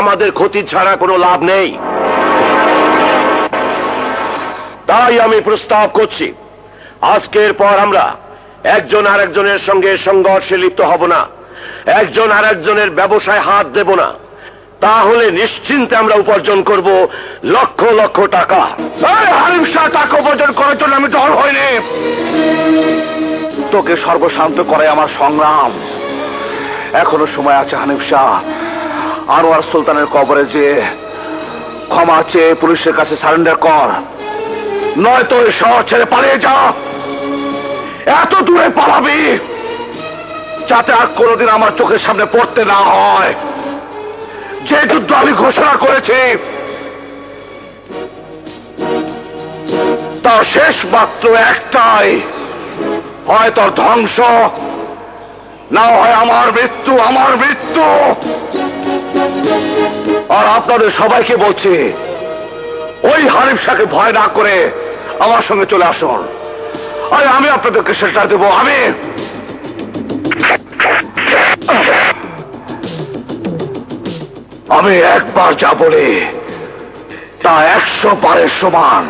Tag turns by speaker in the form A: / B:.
A: আমাদের ক্ষতি ছাড়া কোনো লাভ নেই। তাই আমি প্রস্তাব করছি, আজকের পর আমরা একজন আরেকজনের সঙ্গে সংঘর্ষে লিপ্ত হব না, একজন আরেকজনের ব্যবসায় হাত দেব না। তাহলে নিশ্চিন্তে আমরা উপার্জন করব লক্ষ লক্ষ টাকা। হারিম শাহ, টাকা উপার্জন করার জন্য আমি ডর হইনি। তোকে সর্বশান্ত করে আমার সংগ্রাম। এখনো সময় আছে হানিফ শাহ। আনোয়ার সুলতানের কবরে যে ক্ষমা চেয়ে পুলিশের কাছে সারেন্ডার কর, নয়তো এই শহর ছেড়ে পালিয়ে যা। এত দূরে পালাবি যাতে আর কোনোদিন আমার চোখের সামনে পড়তে না হয়। যে যুদ্ধ আমি ঘোষণা করেছি তার শেষ মাত্র একটাই, হয় তোর ধ্বংস, না হয় আমার মৃত্যু। আমার মৃত্যু। আর আপনাদের সবাইকে বলছি, ওই হানিফ শাহকে ভয় না করে আমার সঙ্গে চলে আসুন। আরে আমি আপনাদেরকে শেল্টার দেব। আমি একবার যা বলি তা 100 বারের সমান।